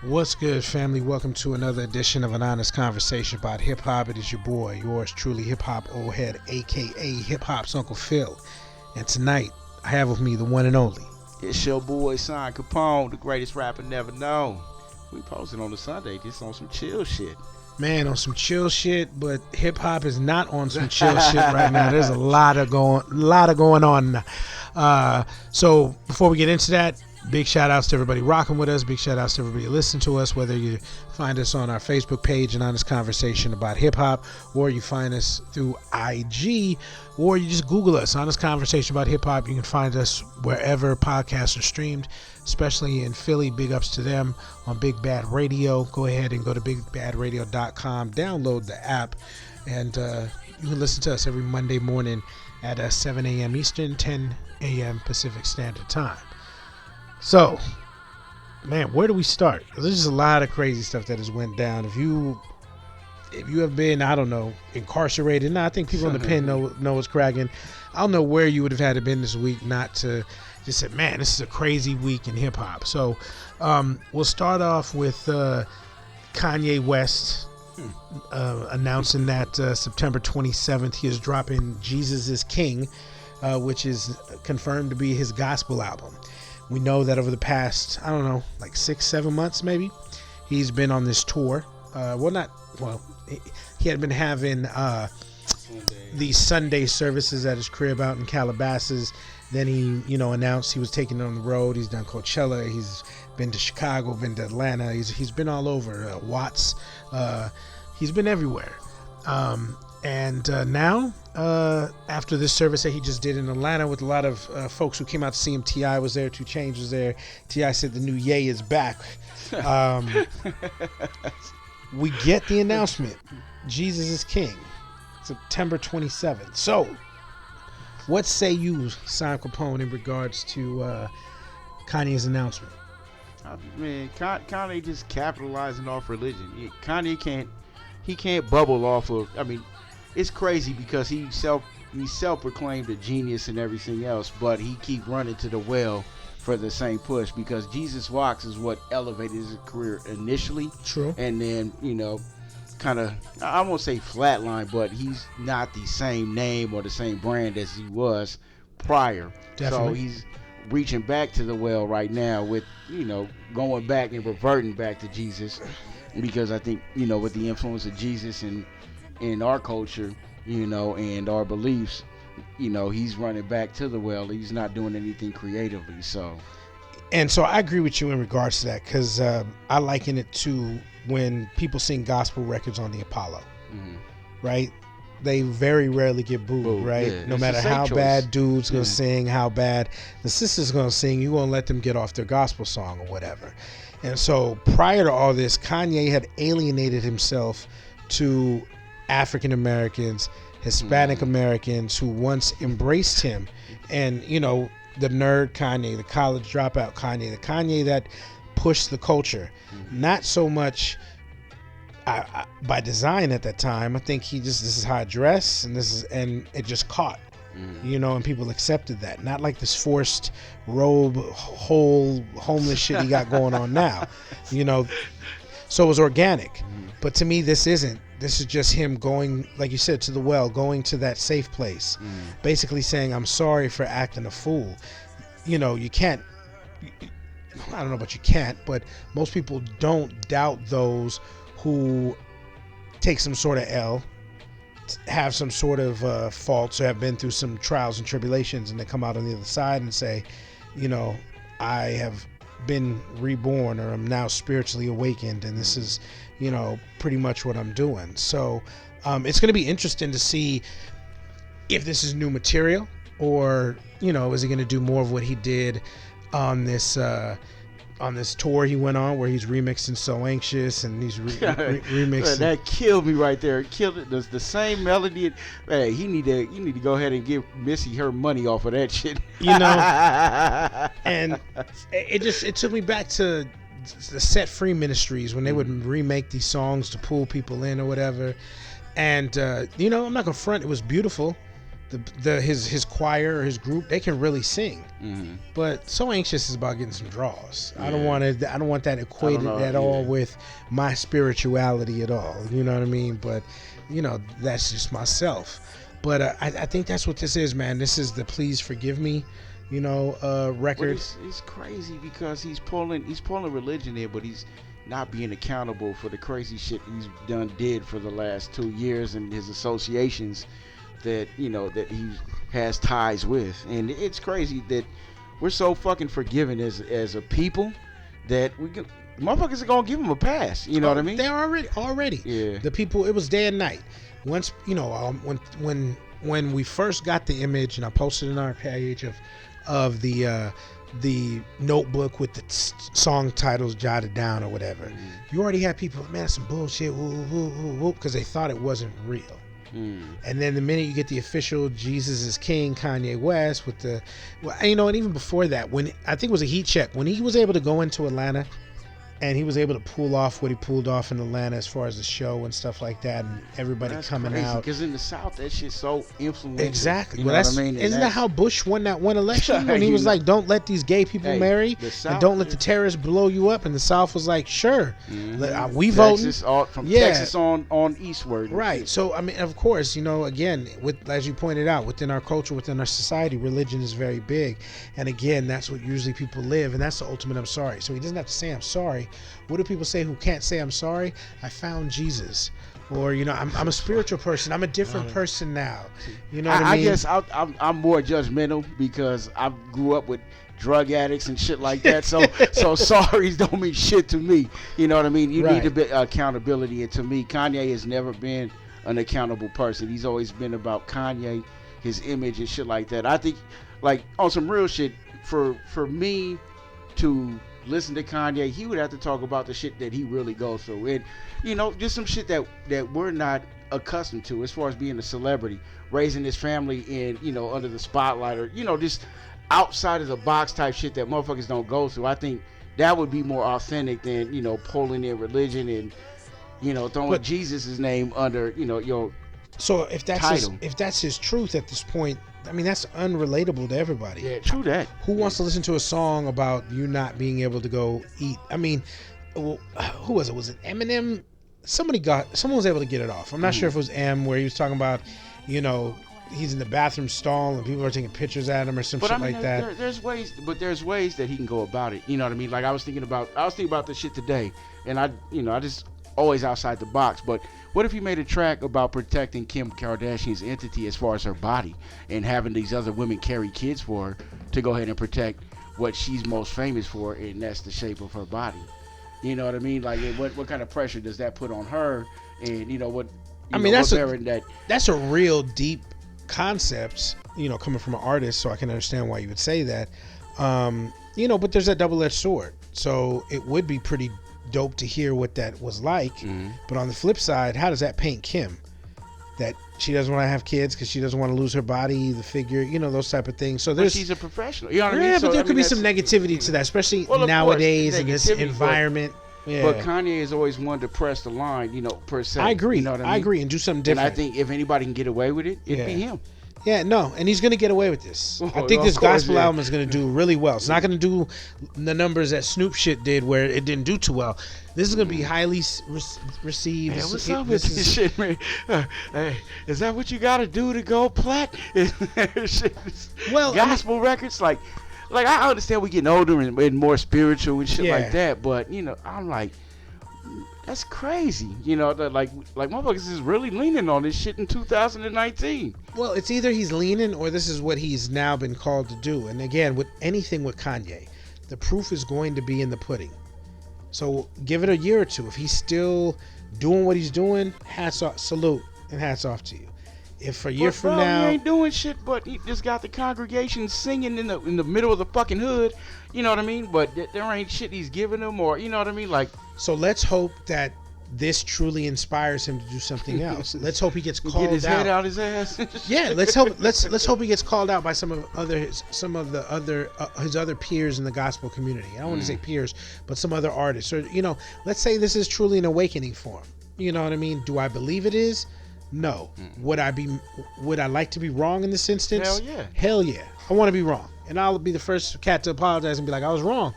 What's good, family? Welcome to another edition of an honest conversation about hip hop. It is your boy, yours truly, hip hop old head, aka Hip Hop's Uncle Phil. And tonight, I have with me the one and only. It's your boy Sim Kapone, the greatest rapper never known. We posted on the Sunday just on some chill shit. Man, on some chill shit, but hip hop is not on some chill shit right now. There's a lot of going on. So before we get into that, big shout outs to everybody rocking with us. Big shout outs to everybody listening to us, whether you find us on our Facebook page, An Honest Conversation About Hip Hop, or you find us through IG, or you just Google us, Honest Conversation About Hip Hop. You can find us wherever podcasts are streamed, especially in Philly. Big ups to them on Big Bad Radio. Go ahead and go to bigbadradio.com, download the app, and you can listen to us every Monday morning at 7 a.m. Eastern, 10 a.m. Pacific Standard Time. So, man, where do we start? There's just a lot of crazy stuff that has went down. If you have been, I don't know, incarcerated, I think people in the pen know what's cracking. I don't know where you would have had to been this week not to just say, man, this is a crazy week in hip hop. So, we'll start off with Kanye West announcing that September 27th he is dropping Jesus is King, which is confirmed to be his gospel album. We know that over the past, I don't know, like 6-7 months maybe, he's been on this tour. He had been having these Sunday services at his crib out in Calabasas. Then he, announced he was taking it on the road. He's done Coachella. He's been to Chicago, been to Atlanta. He's been all over. Watts. He's been everywhere. And now, after this service that he just did in Atlanta with a lot of folks who came out to see him, T.I. was there, 2 Chainz was there. T.I. said the new Ye is back. We get the announcement. Jesus is King. September 27th. So, what say you, Sim Kapone, in regards to Kanye's announcement? Man, Kanye just capitalizing off religion. Kanye can't bubble off of. I mean, it's crazy because he's self-proclaimed a genius and everything else, but he keep running to the well for the same push because Jesus Walks is what elevated his career initially. True. And then, kind of, I won't say flatline, but he's not the same name or the same brand as he was prior. Definitely. So he's reaching back to the well right now with, going back and reverting back to Jesus because I think, with the influence of Jesus and in our culture, and our beliefs, he's running back to the well. He's not doing anything creatively. So I agree with you in regards to that because I liken it to when people sing gospel records on the Apollo, right? They very rarely get booed, right? Yeah, no matter how choice. Bad dude's gonna sing, how bad the sister's gonna sing, you're gonna let them get off their gospel song or whatever. And so prior to all this, Kanye had alienated himself to African Americans, Hispanic Americans who once embraced him. And, the nerd Kanye, the college dropout Kanye, the Kanye that pushed the culture. Not so much by design at that time. I think this is how I dress, and it just caught. And people accepted that. Not like this forced robe, whole homeless shit he got going on now. So it was organic. But to me, this isn't. This is just him going, like you said, to the well, going to that safe place. Basically saying, I'm sorry for acting a fool. You can't, I don't know about you can't, but most people don't doubt those who take some sort of L, have some sort of faults, or have been through some trials and tribulations, and they come out on the other side and say, I have been reborn, or I'm now spiritually awakened, and this is pretty much what I'm doing. So it's going to be interesting to see if this is new material, or is he going to do more of what he did on this tour he went on, where he's remixing So Anxious, and he's remixing. That killed me right there. It killed it. The same melody. Hey, you need to go ahead and give Missy her money off of that shit. And it took me back to the Set Free Ministries when they would remake these songs to pull people in or whatever. And I'm not gonna front, it was beautiful. his choir or his group, they can really sing. But So Anxious is about getting some draws. I don't want that equated at all with my spirituality at all. You know what I mean? But that's just myself. But I think that's what this is, man. This is the Please Forgive Me, record. It's crazy because he's pulling religion in, but he's not being accountable for the crazy shit he's did for the last 2 years and his associations that that he has ties with. And it's crazy that we're so fucking forgiving as a people that motherfuckers are gonna give him a pass. You know what I mean? They're already. Yeah. The people, it was day and night. Once when we first got the image, and I posted in our page of the notebook with the song titles jotted down or whatever, you already had people, man, some bullshit, because they thought it wasn't real. And then the minute you get the official Jesus is King Kanye West with and even before that, when I think it was a heat check, when he was able to go into Atlanta and he was able to pull off what he pulled off in Atlanta as far as the show and stuff like that, and everybody coming out. Because in the South, that shit's so influential. Exactly. Well, what I mean? Isn't that how Bush won that one election? When he was like, don't let these gay people marry, and don't let the terrorists blow you up. And the South was like, sure, we voting. From Texas on eastward. Right. So, I mean, of course, again, as you pointed out, within our culture, within our society, religion is very big. And again, that's what usually people live, and that's the ultimate I'm sorry. So he doesn't have to say I'm sorry. What do people say who can't say I'm sorry? I found Jesus. Or, I'm a spiritual person. I'm a different person now. You know what I mean? I guess I'm more judgmental because I grew up with drug addicts and shit like that. So sorries don't mean shit to me. You know what I mean? You need a bit accountability. And to me, Kanye has never been an accountable person. He's always been about Kanye, his image and shit like that. I think, like, on some real shit, for me to listen to Kanye, he would have to talk about the shit that he really goes through, and just some shit that we're not accustomed to as far as being a celebrity, raising his family in under the spotlight, or just outside of the box type shit that motherfuckers don't go through. I think that would be more authentic than pulling in religion and throwing Jesus' name under your so if that's title. If that's his truth at this point, I mean, that's unrelatable to everybody. Yeah, true that. Who wants to listen to a song about you not being able to go eat? I mean, who was it? Was it Eminem? Someone was able to get it off. I'm not sure if it was M, where he was talking about, he's in the bathroom stall and people are taking pictures at him or some shit like that. There's ways that he can go about it. You know what I mean? Like I was thinking about this shit today, and I just always outside the box. But what if he made a track about protecting Kim Kardashian's entity as far as her body, and having these other women carry kids for her to go ahead and protect what she's most famous for, and that's the shape of her body. You know what I mean? Like, what kind of pressure does that put on her? And that's a real deep concept, coming from an artist. So I can understand why you would say that. But there's that double-edged sword. So it would be pretty dope to hear what that was like. But on the flip side, how does that paint Kim? That she doesn't want to have kids because she doesn't want to lose her body, the figure, those type of things. So she's a professional. You know what I mean? Yeah, but there could be some negativity to that, especially nowadays in this environment. But Kanye has always wanted to press the line, per se. I agree. You know what I mean? I agree, and do something different. And I think if anybody can get away with it, it'd be him. Yeah, no, and he's going to get away with this. I think this gospel album is going to do really well. It's not going to do the numbers that Snoop shit did where it didn't do too well. This is going to be highly received. Hey, what's up with this shit, man? Hey, is that what you got to do to go plat? Well, gospel records, like I understand we getting older and more spiritual and shit like that, but, I'm like, that's crazy. Like motherfuckers is really leaning on this shit in 2019. Well, it's either he's leaning or this is what he's now been called to do. And again, with anything with Kanye, the proof is going to be in the pudding. So give it a year or two. If he's still doing what he's doing, hats off, salute, and hats off to you. If a year from now, he ain't doing shit, but he just got the congregation singing in the middle of the fucking hood. You know what I mean? But there ain't shit he's giving them, or you know what I mean? Like, so let's hope that this truly inspires him to do something else. Let's hope he gets called out. Get his head out his ass. Yeah, let's hope he gets called out by some of his other peers in the gospel community. I don't want to say peers, but some other artists, or let's say this is truly an awakening for him. You know what I mean? Do I believe it is? No. Would I like to be wrong in this instance? Hell yeah. Hell yeah. I want to be wrong. And I'll be the first cat to apologize and be like, I was wrong.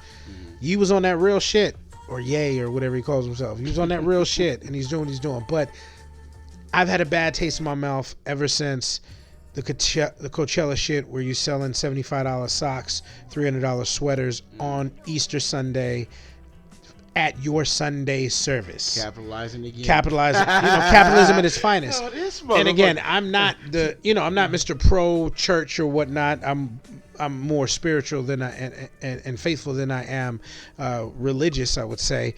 You was on that real shit. Or Ye, or whatever he calls himself. He was on that real shit, and he's doing what he's doing. But I've had a bad taste in my mouth ever since the Coachella shit, where you selling $75 socks, $300 sweaters on Easter Sunday at your Sunday service. Capitalizing again. Capitalism at its finest. Oh, and again, I'm not Mr. Pro Church or whatnot. I'm more spiritual than and faithful than I am religious, I would say.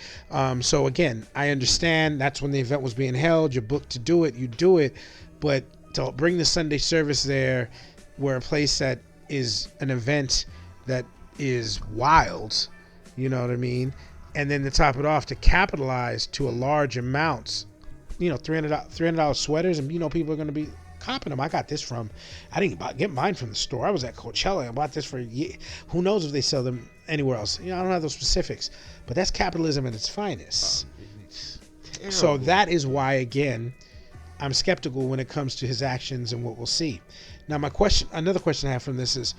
So again, I understand that's when the event was being held. You're booked to do it, you do it, but to bring the Sunday service there, where a place that is an event that is wild, you know what I mean, and then to top it off, to capitalize to a large amounts, $300 sweaters, and people are going to be copping them. I didn't get mine from the store. I was at Coachella and bought this for who knows if they sell them anywhere else. I don't have those specifics, but that's capitalism at its finest. So that is why, again, I'm skeptical when it comes to his actions and what we'll see. Now, another question I have from this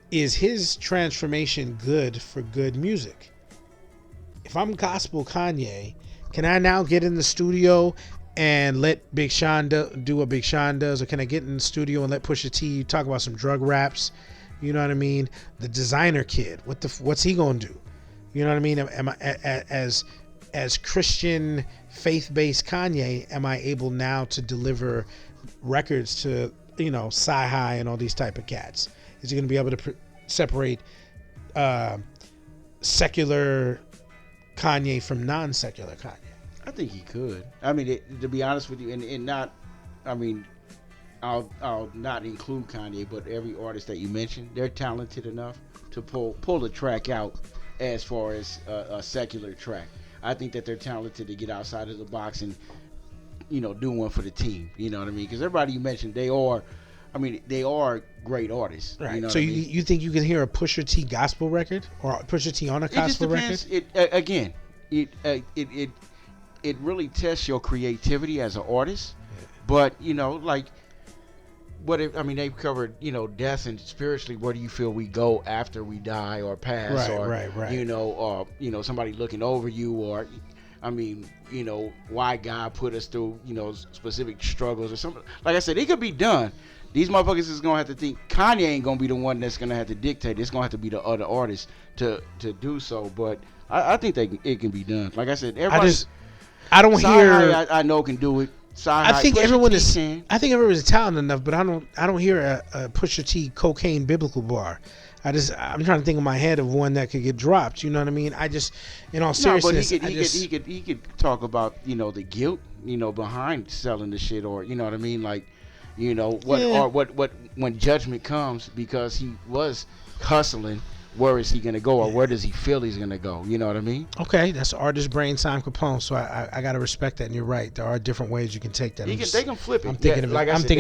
is his transformation good for good music? If I'm gospel Kanye, can I now get in the studio and let Big Sean do what Big Sean does, or can I get in the studio and let Pusha T talk about some drug raps? You know what I mean? The designer kid, what's he gonna do? You know what I mean? Am I, as Christian faith-based Kanye, am I able now to deliver records to Sci-Hi and all these type of cats? Is he gonna be able to separate secular Kanye from non-secular Kanye? I think he could. I mean, to be honest with you, and not, I mean, I'll not include Kanye, but every artist that you mentioned, they're talented enough to pull the track out as far as a secular track. I think that they're talented to get outside of the box and, do one for the team. You know what I mean? Because everybody you mentioned, they are great artists. Right. You know so you think you can hear a Pusha T gospel record or Pusha T on a gospel record? It really tests your creativity as an artist. Yeah. But they've covered death, and spiritually, where do you feel we go after we die or pass, right. Somebody looking over you, or why God put us through specific struggles or something. Like I said, it could be done. These motherfuckers is gonna have to think. Kanye ain't gonna be the one that's gonna have to dictate. It's gonna have to be the other artists to do so. But I think it can be done. Like I said, everybody. I don't hear. I know can do it. I think everyone is talented enough, but I don't hear a Pusha T cocaine biblical bar. I'm trying to think in my head of one that could get dropped. You know what I mean? In all seriousness, he could talk about the guilt behind selling the shit, or you know what I mean, like what when judgment comes, because he was hustling. Where is he going to go, or where does he feel he's going to go? You know what I mean? Okay, that's artist brain, Sim Kapone. So I got to respect that, and you're right. There are different ways you can take that. They can flip it. I'm thinking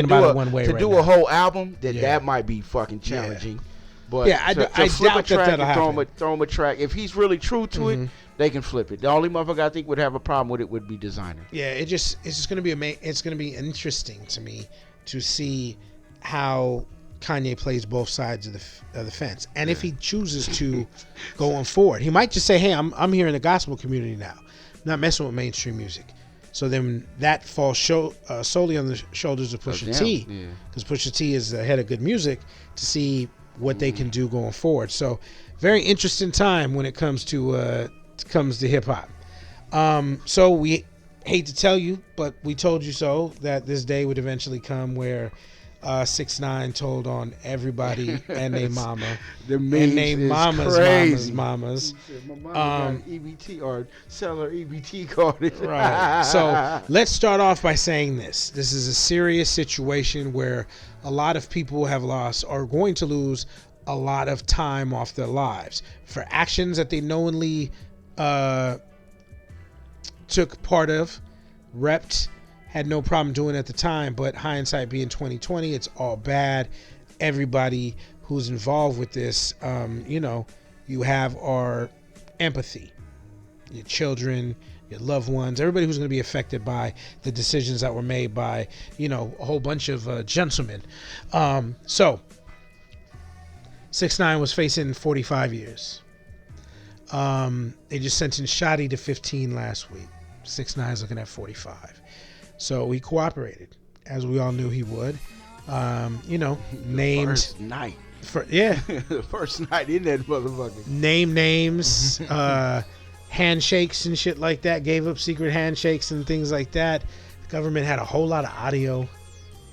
about it one way. To do a whole album, that might be fucking challenging. Yeah. But I doubt that'll happen. Throw him a track. If he's really true to it, they can flip it. The only motherfucker I think would have a problem with it would be designer. Yeah, it's just going to be it's going to be interesting to me to see how Kanye plays both sides of the fence, and if he chooses to go on forward, he might just say, "Hey, I'm here in the gospel community now, I'm not messing with mainstream music." So then that falls solely on the shoulders of Pusha T, because Pusha T is the head of good music, to see what they can do going forward. So very interesting time when it comes to hip hop. So we hate to tell you, but we told you so, that this day would eventually come where 6ix9ine told on everybody and their mama. The memes and mamas, crazy. Mamas. My mama got an EBT or sell her EBT card. Right. So let's start off by saying this. This is a serious situation where a lot of people have lost, or going to lose, a lot of time off their lives for actions that they knowingly took part of, repped, had no problem doing at the time, but hindsight being 2020, it's all bad. Everybody who's involved with this, you have our empathy. your children, your loved ones, everybody who's going to be affected by the decisions that were made by, a whole bunch of gentlemen. So 6ix9ine was facing 45 years. They just sentenced Shotty to 15 last week. 6ix9ine's looking at 45. So he cooperated, as we all knew he would. Named first night. First night in that motherfucker. Name names, handshakes and shit like that. Gave up secret handshakes and things like that. The government had a whole lot of audio,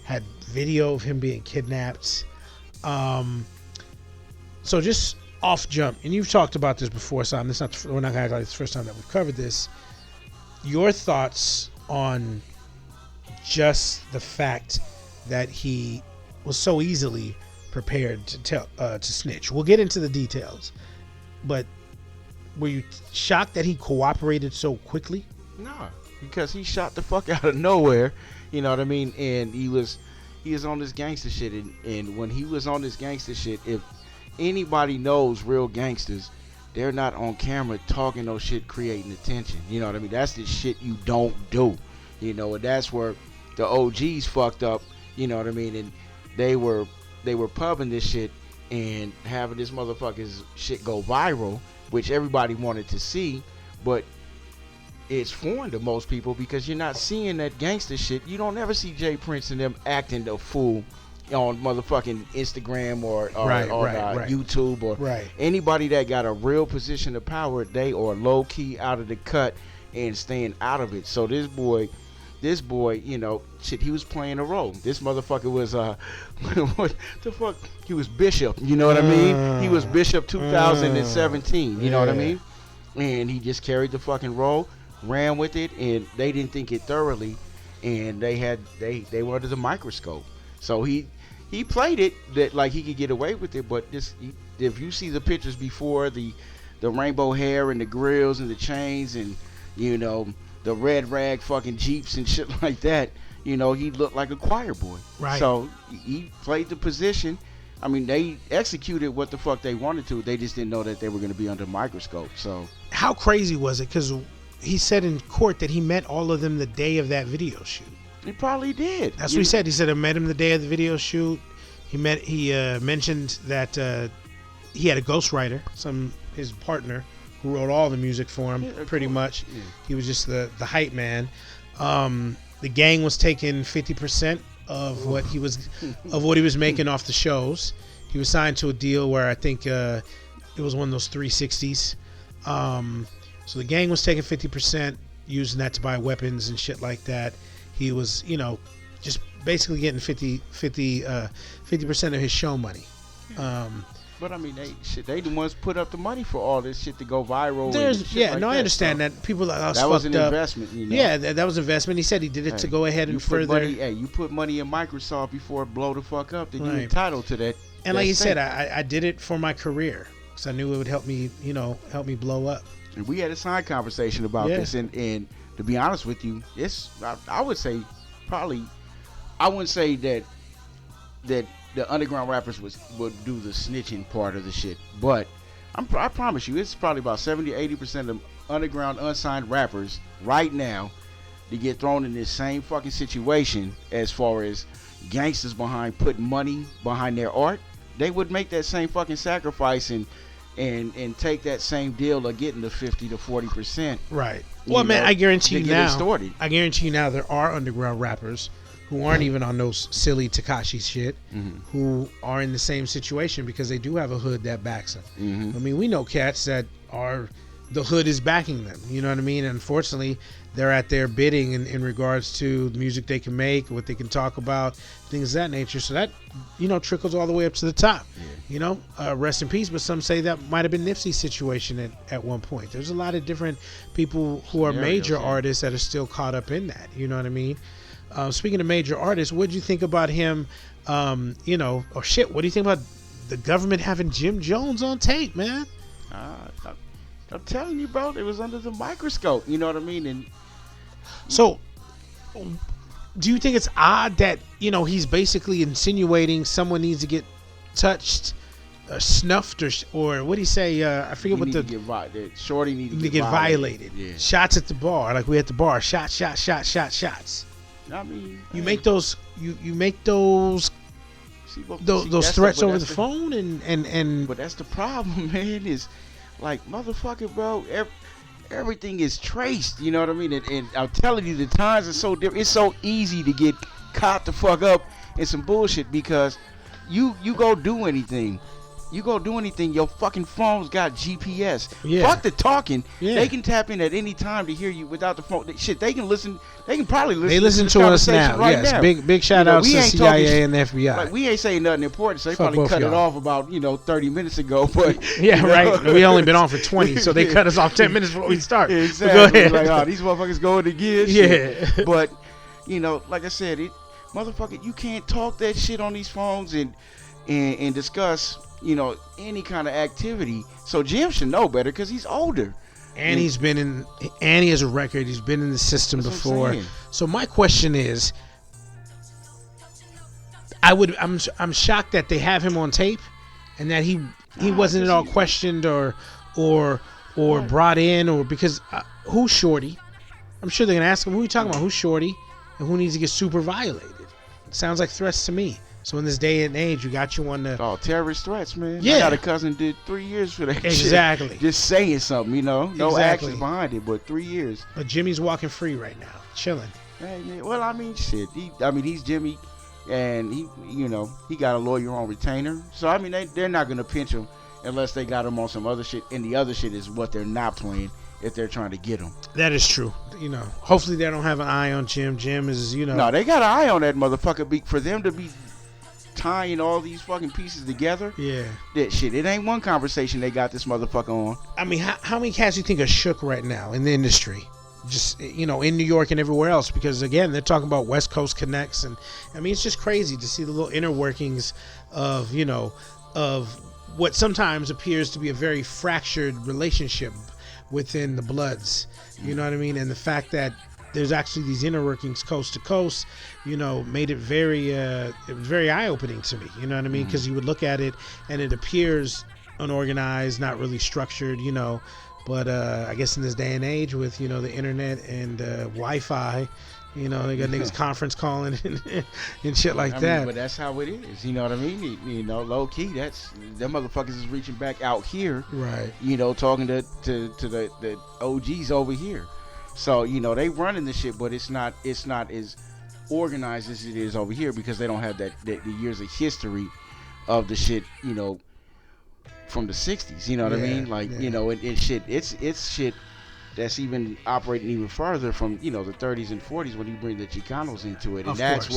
had video of him being kidnapped. So just off jump, and you've talked about this before, Sam. We're not gonna act like it's the first time that we've covered this. Your thoughts on just the fact that he was so easily prepared to snitch. We'll get into the details, but were you shocked that he cooperated so quickly? No, because he shot the fuck out of nowhere. You know what I mean? And he was on this gangster shit, and when he was on this gangster shit, if anybody knows real gangsters, they're not on camera talking no shit, creating attention. You know what I mean? That's the shit you don't do. And that's where the OGs fucked up. You know what I mean? And they were pubbing this shit and having this motherfucker's shit go viral, which everybody wanted to see, but it's foreign to most people because you're not seeing that gangster shit. You don't ever see Jay Prince and them acting the fool on motherfucking Instagram or YouTube or anybody that got a real position of power. They are low key out of the cut and staying out of it. So this boy, shit, he was playing a role. This motherfucker was what the fuck? He was Bishop. You know what I mean? He was Bishop 2017. You know what I mean? And he just carried the fucking role, ran with it, and they didn't think it thoroughly, and they were under the microscope. So he played it that like he could get away with it, but if you see the pictures before, the rainbow hair and the grills and the chains and the red rag fucking Jeeps and shit like that, he looked like a choir boy. Right. So he played the position. I mean, they executed what the fuck they wanted to. They just didn't know that they were going to be under a microscope. So how crazy was it? Because he said in court that he met all of them the day of that video shoot. He probably did. That's what he said. He said I met him the day of the video shoot. He mentioned that he had a ghostwriter, his partner, who wrote all the music for him, pretty much. Yeah. He was just the hype man. The gang was taking 50% of what he was making off the shows. He was signed to a deal where I think it was one of those 360s. So the gang was taking 50%, using that to buy weapons and shit like that. He was, just basically getting 50% of his show money. But I mean, they the ones put up the money for all this shit to go viral. I understand that. People that was an investment. Yeah, that was investment. He said he did it to go ahead and further. You put money in Microsoft before it blow the fuck up, then you're entitled to that. And like you said, I did it for my career because I knew it would help me, help me blow up. And we had a side conversation about this, and to be honest with you, I would say probably, I wouldn't say that the underground rappers would do the snitching part of the shit, but I promise you, it's probably about 70-80% of underground unsigned rappers right now to get thrown in this same fucking situation as far as gangsters putting money behind their art. They would make that same fucking sacrifice and take that same deal of getting the 50 to 40%. Right. Well, man, I guarantee you now there are underground rappers who aren't even on those silly Tekashi shit, who are in the same situation because they do have a hood that backs them. I mean, we know cats that the hood is backing them, you know what I mean? And unfortunately, they're at their bidding in regards to the music they can make, what they can talk about, things of that nature. So that, trickles all the way up to the top. Rest in peace, but some say that might have been Nipsey's situation at one point. There's a lot of different people who are major artists that are still caught up in that, you know what I mean? Speaking of major artists, what do you think about him? What do you think about the government having Jim Jones on tape, man? I'm telling you, bro, it was under the microscope. You know what I mean? And so, do you think it's odd that he's basically insinuating someone needs to get touched snuffed or what do you say? I forget what Shorty need to get violated. Yeah. Shots at the bar, like we at the bar. Shots. I mean, you make those. You make those. Those threats over the phone and. But that's the problem, man. Is like motherfucker, bro. Everything is traced. You know what I mean? And I'm telling you, the times are so different. It's so easy to get caught the fuck up in some bullshit because you go do anything. Your fucking phone's got GPS. Yeah. Fuck the talking. Yeah. They can tap in at any time to hear you without the phone. They can listen. They can probably listen. They listen to us now. Right yes. now. Big shout out to the CIA and the FBI. Like, we ain't saying nothing important, so they probably cut it off about 30 minutes ago. But yeah, right. We only been on for 20, so they cut us off 10 minutes before we start. Exactly. Go ahead. Like, oh, these motherfuckers going again. Yeah. Shit. But like I said, motherfucker, you can't talk that shit on these phones and discuss any kind of activity. So Jim should know better because he's older. And he has a record. He's been in the system before. So my question is, I'm shocked that they have him on tape, and that he wasn't at all questioned or brought in, or because who's Shorty? I'm sure they're gonna ask him, who are you talking about? Who's Shorty, and who needs to get super violated? It sounds like threats to me. So in this day and age, you got you on the terrorist threats, man. Yeah, I got a cousin did 3 years for that. Exactly. Shit. Just saying something, no actions behind it, but 3 years. But Jimmy's walking free right now, chilling. Hey, man. Well, I mean, shit. He's Jimmy, and he got a lawyer on retainer. So I mean, they're not gonna pinch him unless they got him on some other shit. And the other shit is what they're not playing if they're trying to get him. That is true. Hopefully they don't have an eye on Jim. Jim is No, they got an eye on that motherfucker. For them to be tying all these fucking pieces together. Yeah. That shit. It ain't one conversation they got this motherfucker on. I mean, how many cats do you think are shook right now in the industry? Just, in New York and everywhere else, because again, they're talking about West Coast connects, and I mean, it's just crazy to see the little inner workings of, of what sometimes appears to be a very fractured relationship within the Bloods. You know what I mean? And the fact that there's actually these inner workings coast to coast, made it very eye-opening to me. You know what I mean? Because you would look at it and it appears unorganized, not really structured, But I guess in this day and age with, the internet and Wi-Fi, they got niggas conference calling and shit like that. But that's how it is. You know what I mean? Low key, them motherfuckers is reaching back out here. Right. Talking to the OGs over here. So, they running the shit, but it's not as organized as it is over here because they don't have the years of history of the shit, from the 60s. You know what I mean? Like, it's shit that's even operating even further from, the 30s and 40s when you bring the Chicanos into it. And that's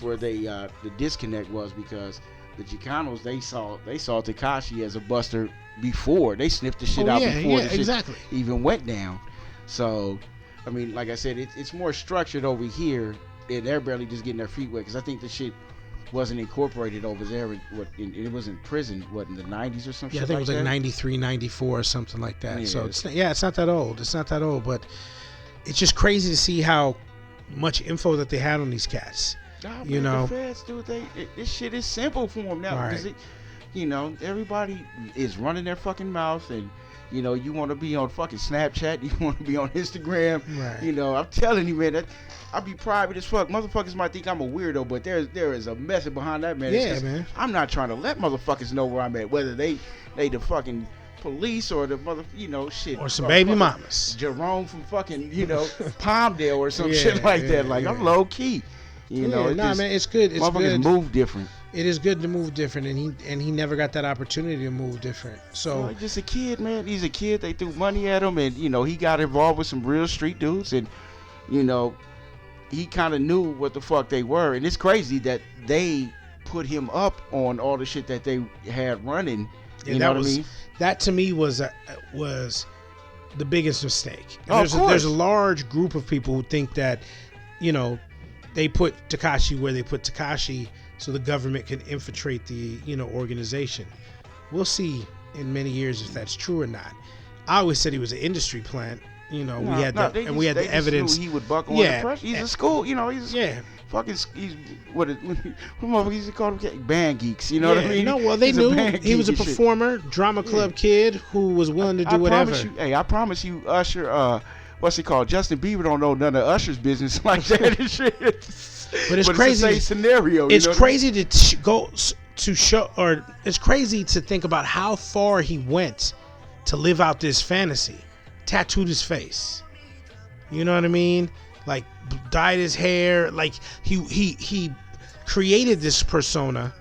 where the disconnect was, because the Chicanos, they saw Tekashi as a buster before. They sniffed the shit out before the shit even went down. So, I mean, like I said, it's more structured over here, and they're barely just getting their feet wet, because I think the shit wasn't incorporated over there. It was in prison, in the 90s or something? Yeah, I think it was like 93, 94 or something like that. Yeah. So, it's not that old. It's not that old, but it's just crazy to see how much info that they had on these cats. The feds, dude, this shit is simple for them now. Right. Because, everybody is running their fucking mouth, and you want to be on fucking Snapchat, you want to be on Instagram. Right. I'm telling you, man, I'll be private as fuck. Motherfuckers might think I'm a weirdo, but there is a method behind that, man. Yeah, man. I'm not trying to let motherfuckers know where I'm at, whether they the fucking police or the shit. Or some baby mamas. Jerome from fucking, Palmdale or some shit like that. Like, I'm low key. Man, it's good. It's motherfuckers good. Move different. It is good to move different, and he never got that opportunity to move different. So he's just a kid, man. He's a kid. They threw money at him, and he got involved with some real street dudes, and he kind of knew what the fuck they were. And it's crazy that they put him up on all the shit that they had running. You know what I mean? That to me was the biggest mistake. There's a large group of people who think that they put Tekashi where they put Tekashi so the government can infiltrate the organization. We'll see in many years if that's true or not. I always said he was an industry plant. we had the evidence. He would buckle under pressure. He's a school, he's fucking. He's what motherfuckers call them band geeks. You know what I mean? No, well they knew he was a performer, drama club kid who was willing to do whatever. I promise you, Usher. What's it called? Justin Bieber don't know none of Usher's business like that and shit. But it's crazy. It's the same scenario. It's crazy to go to show, or it's crazy to think about how far he went to live out this fantasy. Tattooed his face. You know what I mean? Like dyed his hair. Like he created this persona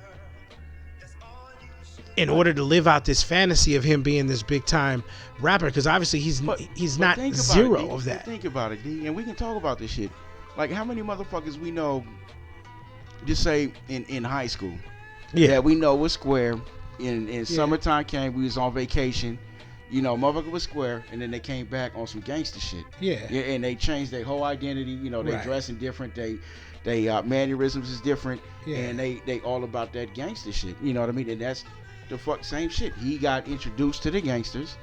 in order to live out this fantasy of him being this big time rapper, because obviously he's not zero of that. Think about it, D, and we can talk about this shit. Like how many motherfuckers we know, just say in high school, that we know was square. In summertime came, we was on vacation. Motherfucker was square, and then they came back on some gangster shit. Yeah, and they changed their whole identity. They dressing different. They mannerisms is different, and they all about that gangster shit. You know what I mean? And that's the same shit. He got introduced to the gangsters,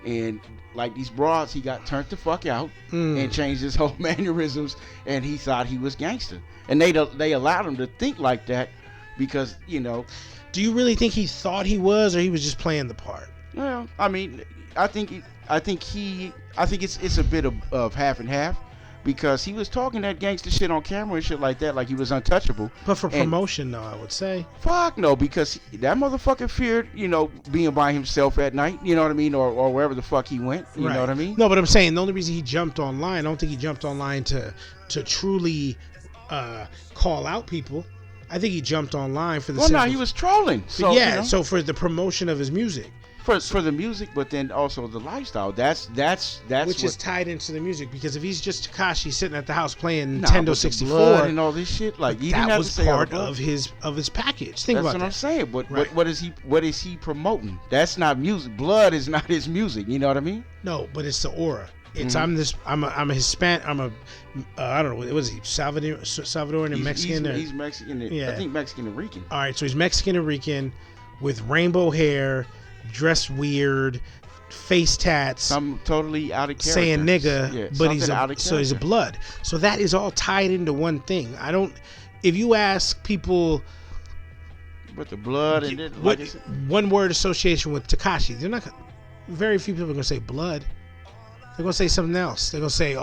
and like these broads, he got turned the fuck out and changed his whole mannerisms, and he thought he was gangster, and they allowed him to think like that because Do you really think he thought he was, or he was just playing the part? Well, I mean, I think it's a bit of half and half. Because he was talking that gangster shit on camera and shit like that, like he was untouchable. But for promotion, though, I would say. Fuck no, because that motherfucker feared, being by himself at night, you know what I mean? Or wherever the fuck he went, you know what I mean? No, but I'm saying the only reason he jumped online, I don't think he jumped online to truly call out people. I think he jumped online for the he was trolling. So, so for the promotion of his music. For the music, but then also the lifestyle. That's which is tied into the music, because if he's just Tekashi sitting at the house playing Nintendo 64 and all this shit, like that was part of his package. Think about that. That's what I'm saying. But what is he promoting? That's not music. Blood is not his music. You know what I mean? No, but it's the aura. It's I'm a Hispanic. I don't know. What is he? Salvadoran and Mexican? He's Mexican. I think Mexican and Rican. All right, so he's Mexican and Rican with rainbow hair. Dressed weird, face tats. Some totally out of character. Saying nigga, but he's a blood. So that is all tied into one thing. If you ask people, but the blood and it, what one word association with Tekashi, they're not. Very few people are gonna say blood. They're gonna say something else. They're gonna say,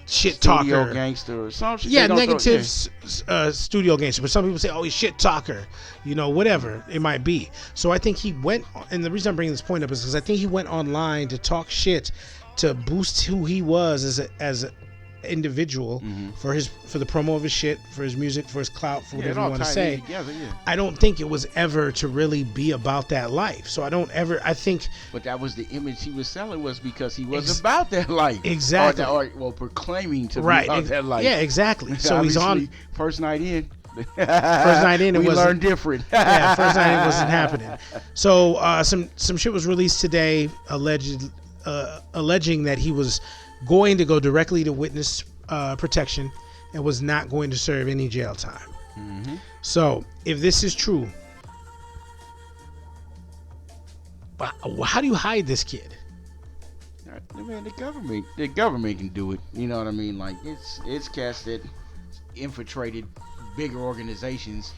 shit studio talker, gangster or some shit. Yeah, negative studio gangster. But some people say, he's shit talker. Whatever it might be. So I think he went, and the reason I'm bringing this point up is because I think he went online to talk shit to boost who he was as an individual for the promo of his shit, for his music, for his clout, for whatever you want to say. I don't think it was ever to really be about that life. So I think. But that was the image he was selling, was because he was about that life. Exactly. Or proclaiming to be about that life. Yeah, exactly. So he's on first night in. First night in, we learned different. First night in wasn't happening. So some shit was released today, alleging that he was going to go directly to witness protection and was not going to serve any jail time. So if this is true, how do you hide this kid? Man, the government can do it. You know what I mean? Like it's cast that infiltrated bigger organizations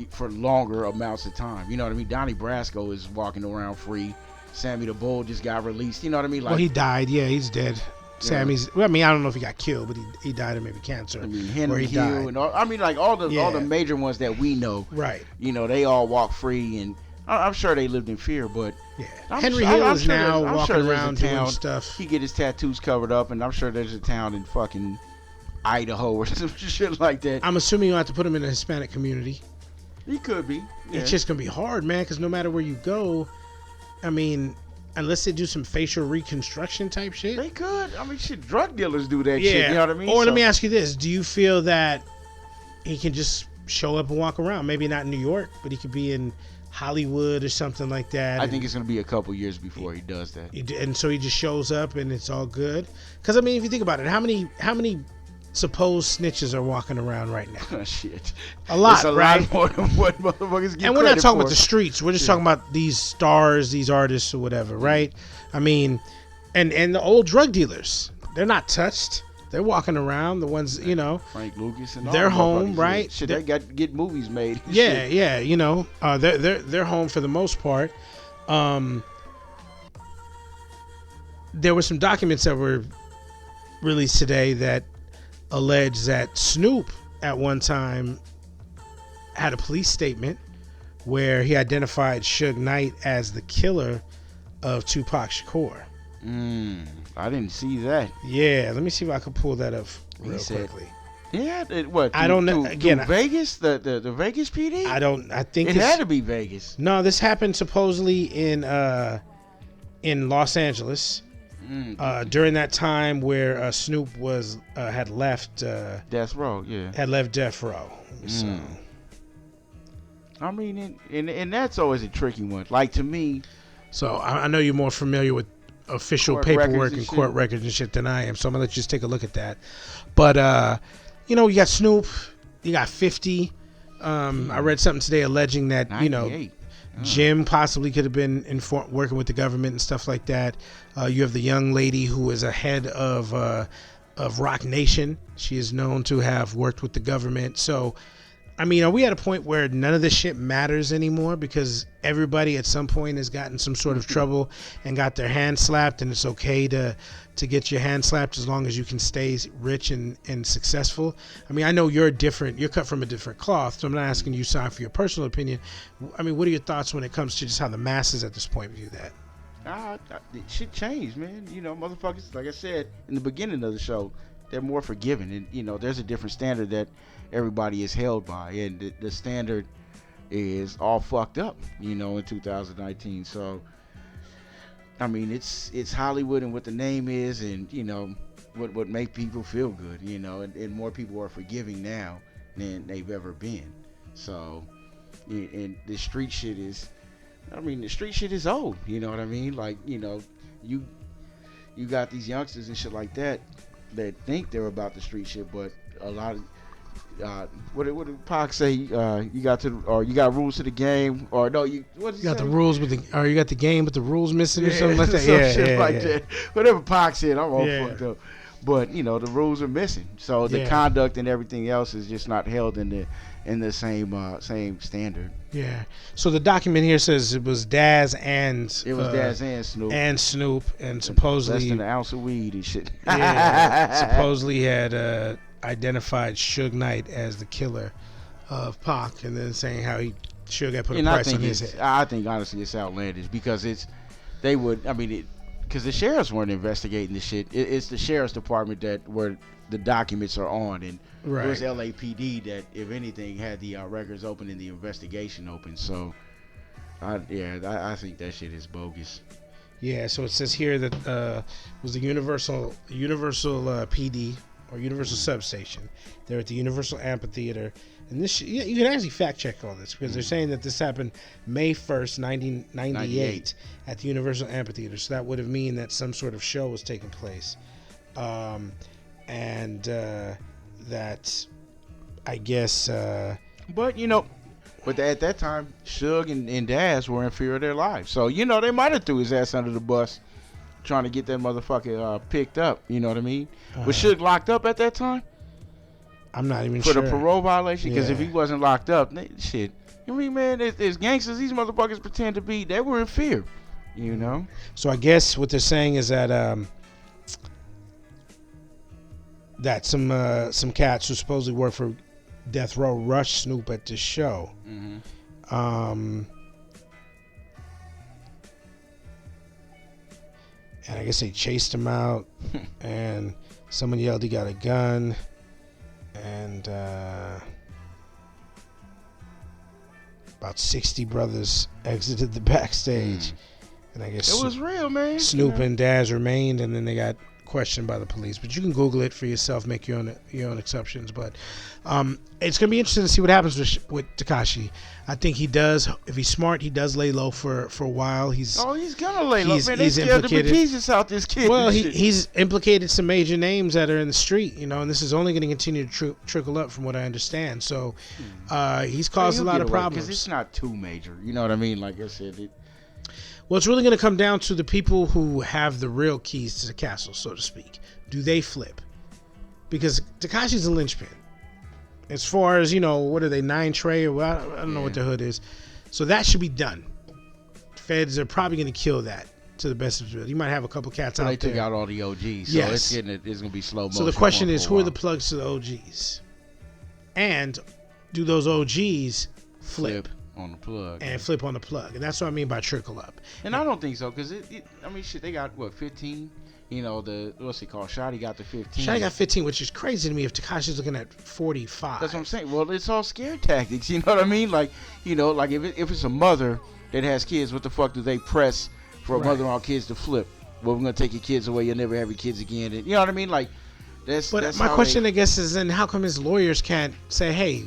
for longer amounts of time. You know what I mean? Donnie Brasco is walking around free. Sammy the Bull just got released. You know what I mean? Like, he died. Yeah, he's dead. Sammy's. Well, I mean, I don't know if he got killed, but he died of maybe cancer. I mean, Henry Hill and all. I mean, like all the major ones that we know. Right. They all walk free, and I'm sure they lived in fear. But Henry Hill is now walking around doing stuff. He get his tattoos covered up, and I'm sure there's a town in fucking Idaho or some shit like that. I'm assuming you have to put him in a Hispanic community. He could be. Yeah. It's just gonna be hard, man, because no matter where you go, I mean, unless they do some facial reconstruction type shit. They could. I mean, shit, drug dealers do that shit. You know what I mean? Or let me ask you this. Do you feel that he can just show up and walk around? Maybe not in New York, but he could be in Hollywood or something like that. I think it's going to be a couple years before he does that. And so he just shows up and it's all good? Because, I mean, if you think about it, how many supposed snitches are walking around right now? Shit. A lot, it's a right? lot more than what motherfuckers get. And we're not talking for. about the streets. We're just talking about these stars, these artists or whatever, right? I mean, And the old drug dealers, they're not touched. They're walking around. The ones, Frank Lucas and all they're home, right? Shit, they got to get movies made. Yeah, they're home for the most part. There were some documents that were released today that allege that Snoop at one time had a police statement where he identified Suge Knight as the killer of Tupac Shakur. I didn't see that. Yeah, let me see if I can pull that up real quickly. Yeah, what? I don't know. Again, Vegas, the Vegas PD. I think it had to be Vegas. No, this happened supposedly in Los Angeles during that time where Snoop had left Death Row. Yeah, had left Death Row. So. I mean, and that's always a tricky one. Like to me. So I know you're more familiar with official paperwork and court records and shit than I am, so I'm gonna let you just take a look at that. But you got Snoop, you got 50. I read something today alleging that 98. Jim possibly could have been working with the government and stuff like that. You have the young lady who is a head of Rock Nation. She is known to have worked with the government. So I mean, are we at a point where none of this shit matters anymore because everybody at some point has gotten some sort of trouble and got their hand slapped, and it's okay to get your hand slapped as long as you can stay rich and successful? I mean, I know you're cut from a different cloth, so I'm not asking you, Si, for your personal opinion. I mean, what are your thoughts when it comes to just how the masses at this point view that? Shit changed, man. Motherfuckers, like I said in the beginning of the show, they're more forgiving, and there's a different standard that everybody is held by, and the standard is all fucked up, in 2019. So, I mean, it's Hollywood and what the name is, and what make people feel good, and more people are forgiving now than they've ever been. So, and the street shit is old. You know what I mean? Like, you got these youngsters and shit like that think they're about the street shit, but a lot of what did Pac say? You got rules to the game, or no? You got the rules or you got the game, but the rules missing, or something like that. That. Whatever Pac said, I'm all fucked up. But the rules are missing, so the conduct and everything else is just not held in the same standard. Yeah. So the document here says it was Daz and Snoop, and supposedly less than an ounce of weed and shit. Supposedly had identified Suge Knight as the killer of Pac, and then saying how Suge had put a price on his head. I think honestly it's outlandish because because the sheriffs weren't investigating the shit. It's the sheriff's department where the documents are on, and it was LAPD that, if anything, had the records open and the investigation open. So, I think that shit is bogus. Yeah. So it says here that was the Universal PD or Universal Substation. They're at the Universal Amphitheater, and this you can actually fact check all this because they're saying that this happened May 1st, 1998 at the Universal Amphitheater. So that would have mean that some sort of show was taking place. And that, I guess. But at that time, Suge and Daz were in fear of their lives. So they might have threw his ass under the bus, trying to get that motherfucker picked up. You know what I mean? Was Suge locked up at that time? I'm not even sure. For the parole violation? Because if he wasn't locked up, shit. I mean, man, there's gangsters. These motherfuckers pretend to be. They were in fear. So I guess what they're saying is that that some cats who supposedly work for Death Row rushed Snoop at this show. Mm-hmm. And I guess they chased him out, and someone yelled he got a gun, and about 60 brothers exited the backstage. And I guess it was real, man. Snoop and Daz remained, and then they got questioned by the police. But you can Google it for yourself, make your own exceptions. But it's gonna be interesting to see what happens with Tekashi. I think he does. If he's smart, he does lay low for a while. He's gonna lay low. Man, they scared the bejesus out this kid. Well, he's implicated some major names that are in the street, and this is only going to continue to trickle up from what I understand. So he's caused a lot of problems. Because it's not too major. You know what I mean? Like I said, Well, it's really going to come down to the people who have the real keys to the castle, so to speak. Do they flip? Because Tekashi's a linchpin. As far as, what are they, 9 Trey or what? I don't know what the hood is. So that should be done. Feds are probably going to kill that to the best of his ability. You might have a couple cats out there. They took out all the OGs, so it's going to be slow motion. So the question is, who are the plugs to the OGs? And do those OGs flip on the plug? And flip on the plug. And that's what I mean by trickle up. And I don't think so, because, they got, 15? What's it called? Shotty got the 15. Shotty got 15, which is crazy to me if Tekashi's looking at 45. That's what I'm saying. Well, it's all scare tactics. You know what I mean? Like, if it's a mother that has kids, what the fuck do they press for a mother or kids to flip? Well, we're going to take your kids away. You'll never have your kids again. And, you know what I mean? Like, that's my question, I guess, is then how come his lawyers can't say, hey,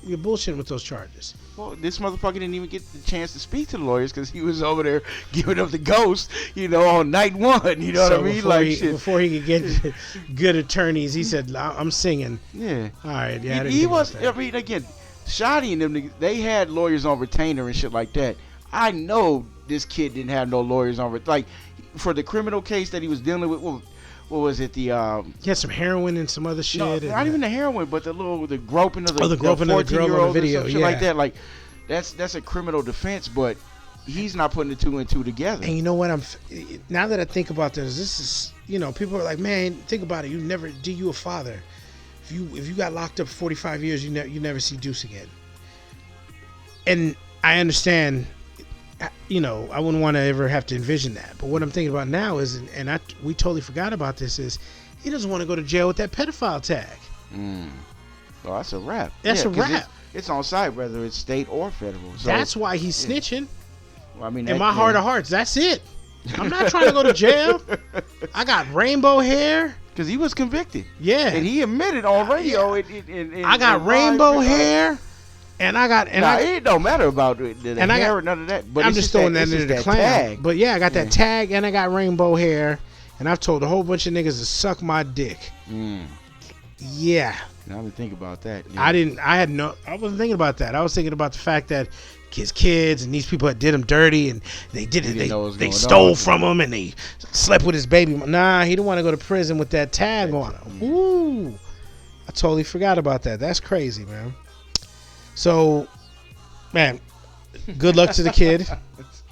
you're bullshitting with those charges? Well, this motherfucker didn't even get the chance to speak to the lawyers because he was over there giving up the ghost, on night 1. You know what I mean? Before he could get good attorneys, he said, I'm singing. Yeah. All right. Yeah. He was, again, Shotty and them, they had lawyers on retainer and shit like that. I know this kid didn't have no lawyers on retainer. Like, for the criminal case that he was dealing with, what was it? He had some heroin and some other shit. No, not even the heroin, but the groping of the groping of the girl on the video, shit like that. Like, that's a criminal defense, but he's not putting the 2 and 2 together. And you know what? Now that I think about this is people are like, man, think about it. You a father. If you got locked up for 45 years, you never see Deuce again. And I understand. I wouldn't want to ever have to envision that. But what I'm thinking about now is, and we totally forgot about this, is he doesn't want to go to jail with that pedophile tag. Well, that's a wrap. That's a wrap. It's on site, whether it's state or federal. So, that's why he's snitching. Well, I mean, in my heart of hearts, that's it. I'm not trying to go to jail. I got rainbow hair. Because he was convicted. Yeah. And he admitted on radio. I got rainbow hair. And it don't matter about the hair or none of that. But I'm just throwing that into the clan. But yeah, I got that tag and I got rainbow hair, and I've told a whole bunch of niggas to suck my dick. Yeah. Now I didn't think about that. Yeah. I wasn't thinking about that. I was thinking about the fact that his kids and these people that did him dirty and they did it. They stole from him and they slept with his baby. Nah, he didn't want to go to prison with that tag on him. Ooh, I totally forgot about that. That's crazy, man. So, man, good luck to the kid.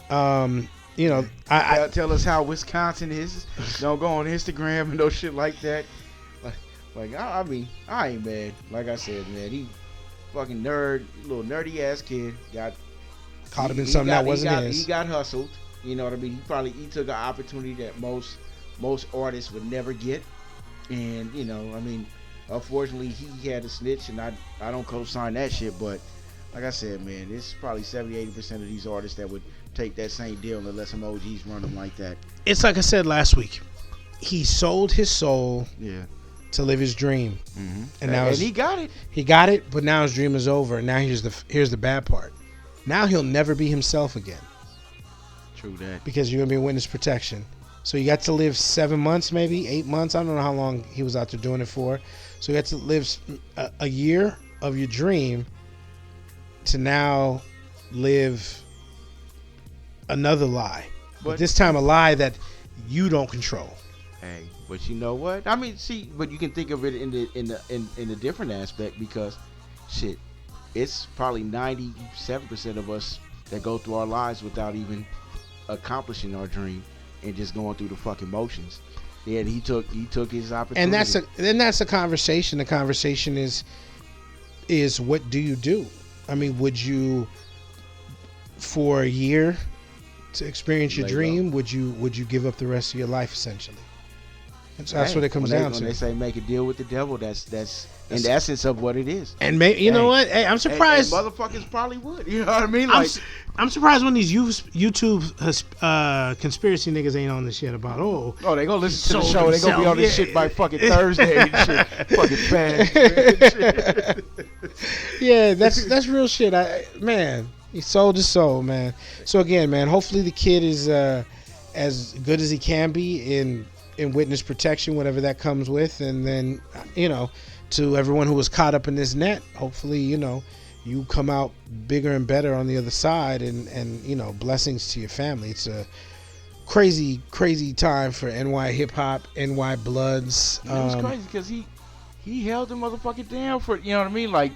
Tell us how Wisconsin is. Don't go on Instagram and no shit like that. I ain't mad. Like I said, man, he fucking little nerdy ass kid got caught him in something that wasn't his. He got hustled. You know what I mean? He took an opportunity that most artists would never get, and unfortunately, he had a snitch, and I don't co-sign that shit. But like I said, man, it's probably 70-80% of these artists that would take that same deal and let some OGs run them like that. It's like I said last week. He sold his soul to live his dream, and now he got it. He got it, but now his dream is over. And now here's the bad part. Now he'll never be himself again. True that. Because you're gonna be in witness protection. So you got to live 7 months, maybe 8 months. I don't know how long he was out there doing it for. So you got to live a year of your dream to now live another lie. But this time a lie that you don't control. Hey, but you know what? I mean, but you can think of it in a different aspect, because shit, it's probably 97% of us that go through our lives without even accomplishing our dream and just going through the fucking motions. Yeah, he took his opportunity. And that's a conversation. The conversation is what do you do? I mean, would you, for a year to experience your dream, would you give up the rest of your life essentially? That's what it comes down to. When they say make a deal with the devil, that's in the essence of what it is. And you know what? Hey, I'm surprised. And motherfuckers probably would. You know what I mean? I'm surprised when these YouTube conspiracy niggas ain't on this shit about they gonna listen to the show. They gonna be on this shit by fucking Thursday and shit. Fucking fast. Yeah, that's real shit. He sold his soul, man. So again, man, hopefully the kid is as good as he can be in witness protection, whatever that comes with, and then to everyone who was caught up in this net, hopefully you come out bigger and better on the other side, and you know, blessings to your family. It's a crazy time for NY hip hop, NY Bloods. It was crazy because he held the motherfucker down for, you know what I mean, like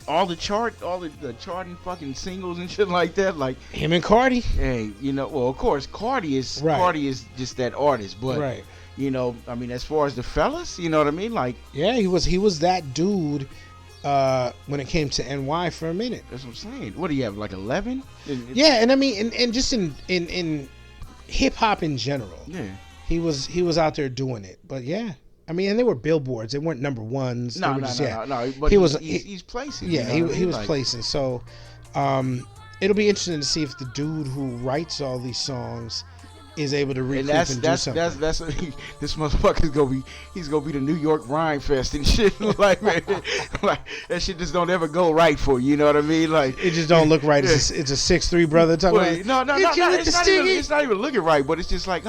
all the charting fucking singles and shit like that, like him and Cardi. Hey, you know, well, of course Cardi is just that artist, but you know, I mean, as far as the fellas, you know what I mean, like he was that dude when it came to NY for a minute. That's what I'm saying. What do you have, like 11? Yeah, and I mean, and just in hip hop in general. Yeah, he was out there doing it, but yeah. I mean, and they were billboards. They weren't number ones. No. But he's placing. Yeah, he was placing. So, it'll be interesting to see if the dude who writes all these songs is able to recoup and do something. That's this motherfucker's gonna be the New York Rhyme Fest and shit. Like, man, like that shit just don't ever go right for you. You know what I mean? Like, it just don't look right. It's a 6'3" brother talking about. No. It's not even looking right. But it's just like.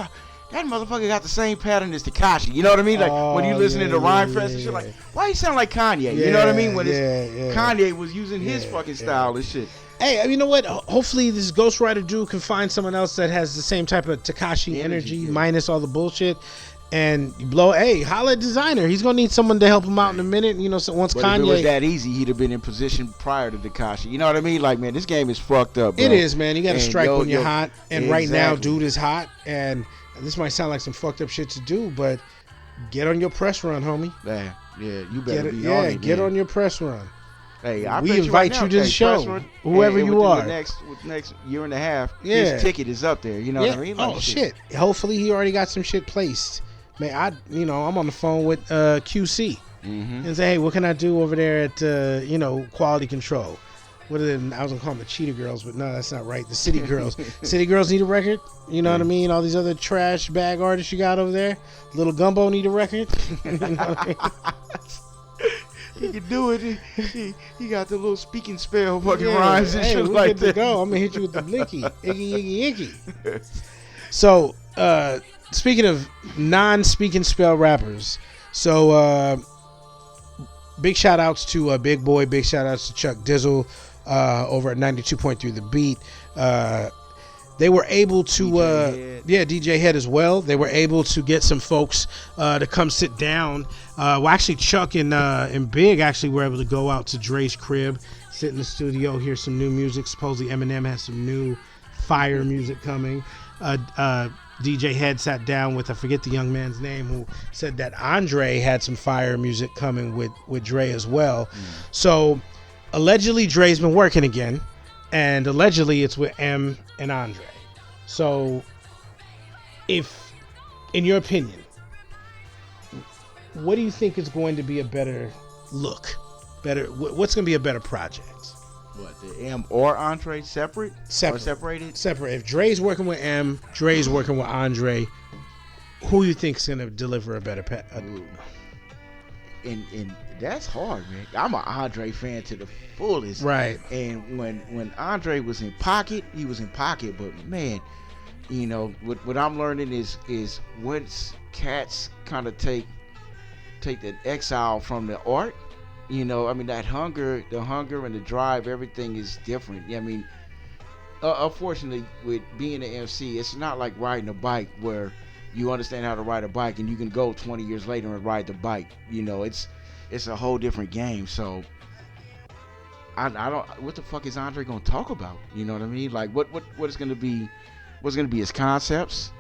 That motherfucker got the same pattern as Tekashi. You know what I mean? Like when you listening to Rhyme Fest and shit, like, why he sound like Kanye? You know what I mean? When Kanye was using his fucking style and shit. Hey, you know what? Hopefully this Ghostwriter dude can find someone else that has the same type of Tekashi energy minus all the bullshit. And you blow, holla at Designer. He's gonna need someone to help him out in a minute. You know, so once Kanye. If it was that easy, he'd have been in position prior to Tekashi. You know what I mean? Like, man, this game is fucked up, bro. It is, man. You got to strike when you're hot. And right now, dude is hot. And this might sound like some fucked up shit to do, but get on your press run, homie. Yeah, you better be on it. Get on your press run. Hey, we invite you to the show, whoever you are. Next year and a half, his ticket is up there. You know what I mean? Like, shit. Hopefully, he already got some shit placed. Man, I'm on the phone with QC and say, hey, what can I do over there at quality control? What are they? I was gonna call them the Cheetah Girls, but no, that's not right. The City Girls. City Girls need a record. You know what I mean? All these other trash bag artists you got over there. Little Gumbo need a record. You know what I mean? He can do it. He got the little speaking spell fucking rhymes and shit like that. Go. I'm gonna hit you with the blinky, iggy. So, speaking of non-speaking spell rappers, so big shout outs to Big Boy. Big shout outs to Chuck Dizzle. Over at 92.3 The Beat. They were able to DJ Head as well. They were able to get some folks to come sit down. Well, actually Chuck and Big actually were able to go out to Dre's crib, sit in the studio, hear some new music. Supposedly Eminem has some new fire music coming. DJ Head sat down with, I forget the young man's name, who said that Andre had some fire music coming with Dre as well. So allegedly Dre's been working again, and allegedly it's with M and Andre. So if, in your opinion, what do you think is going to be a better look? What's going to be a better project? What, the M or Andre separate? Or separated? Separate. If Dre's working with M, Dre's working with Andre, who you think is going to deliver a better And that's hard, man. I'm an Andre fan to the fullest. Right. And when Andre was in pocket, he was in pocket. But man, you know, what I'm learning is once cats kind of take the exile from the art, you know, I mean, the hunger and the drive, everything is different. I mean, unfortunately, with being an MC, it's not like riding a bike where you understand how to ride a bike and you can go 20 years later and ride the bike. You know, it's a whole different game. So I don't. What the fuck is Andre gonna talk about? You know what I mean? Like what is gonna be? What's gonna be his concepts?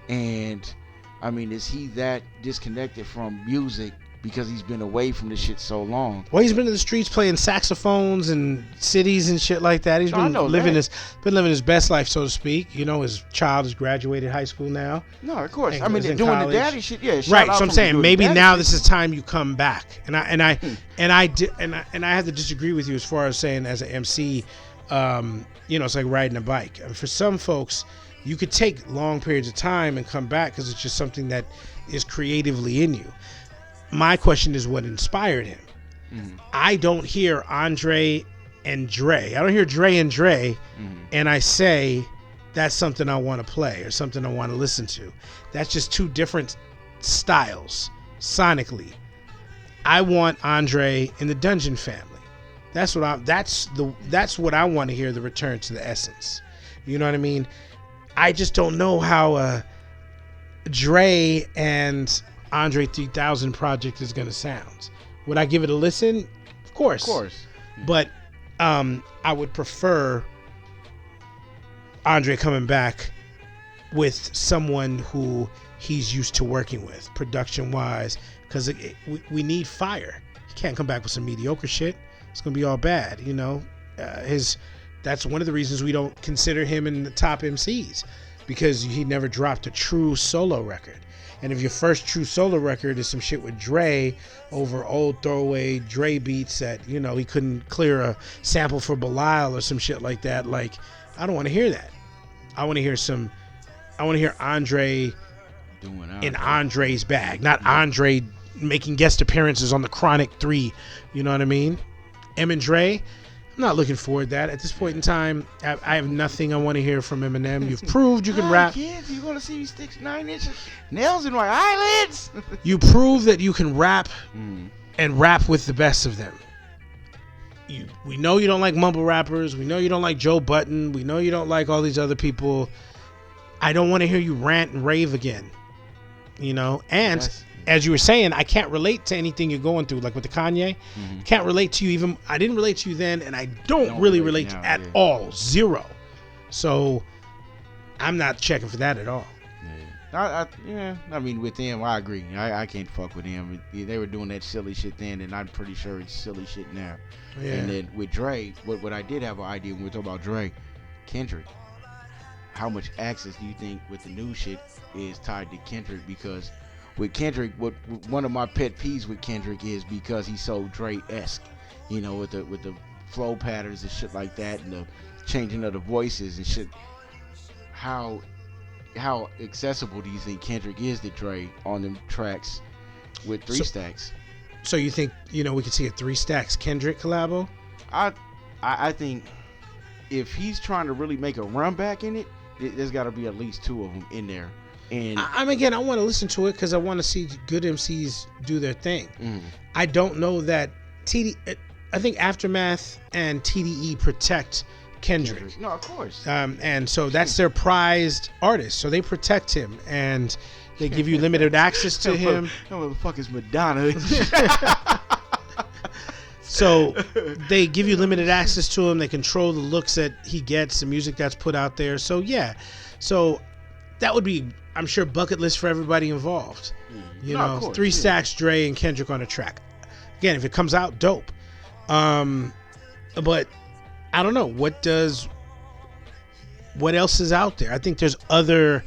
And I mean, is he that disconnected from music because he's been away from this shit so long? Well, he's been in the streets playing saxophones and cities and shit like that. He's been living his best life, so to speak. You know, his child has graduated high school now. No, of course. I mean, they're doing college. The daddy shit. Yeah, right. So I'm saying maybe now this is time you come back. And I have to disagree with you as far as saying as an MC, you know, it's like riding a bike. And for some folks, you could take long periods of time and come back because it's just something that is creatively in you. My question is what inspired him. I don't hear Andre and Dre. I don't hear Dre and Dre, and I say that's something I want to play or something I want to listen to. That's just two different styles sonically. I want Andre in the Dungeon Family. That's what I want to hear, the return to the essence. You know what I mean? I just don't know how Dre and Andre 3000 project is going to sound. Would I give it a listen? Of course. Of course. But I would prefer Andre coming back with someone who he's used to working with, production-wise, because we need fire. He can't come back with some mediocre shit. It's going to be all bad, you know? That's one of the reasons we don't consider him in the top MCs, because he never dropped a true solo record. And if your first true solo record is some shit with Dre over old throwaway Dre beats that, you know, he couldn't clear a sample for Belial or some shit like that, like, I don't want to hear that. I want to hear Andre in Andre's bag, not Andre making guest appearances on the Chronic 3. You know what I mean? M and Dre, I'm not looking forward to that. At this point in time, I have nothing I want to hear from Eminem. You've proved you can rap. Kids, you want to see me stick 9 inches nails in my eyelids? You prove that you can rap and rap with the best of them. We know you don't like mumble rappers. We know you don't like Joe Budden. We know you don't like all these other people. I don't want to hear you rant and rave again. You know? And yes. As you were saying, I can't relate to anything you're going through, like with the Kanye. Can't relate to you even. I didn't relate to you then, and I don't really relate now, at all. Zero. So I'm not checking for that at all. I mean, with them, I agree. I can't fuck with them. They were doing that silly shit then, and I'm pretty sure it's silly shit now. Yeah. And then with Dre, what I did have an idea when we talk about Dre, Kendrick. How much access do you think with the new shit is tied to Kendrick? Because with Kendrick, one of my pet peeves with Kendrick is because he's so Dre-esque, you know, with the flow patterns and shit like that, and the changing of the voices and shit. How accessible do you think Kendrick is to Dre on them tracks with 3 Stacks? So you think, you know, we could see a 3 Stacks Kendrick collabo? I think if he's trying to really make a run back in it, there's got to be at least 2 of them in there. And I want to listen to it because I want to see good MCs do their thing. I don't know that I think Aftermath and TDE protect Kendrick. No, of course. And so that's their prized artist. So they protect him and they give you limited access to him. What the fuck is Madonna? So they give you limited access to him. They control the looks that he gets, the music that's put out there. So yeah, so that would be, I'm sure, bucket list for everybody involved. You know, course, 3 Stacks, Dre, and Kendrick on a track. Again, if it comes out, dope. But I don't know what else is out there. I think there's other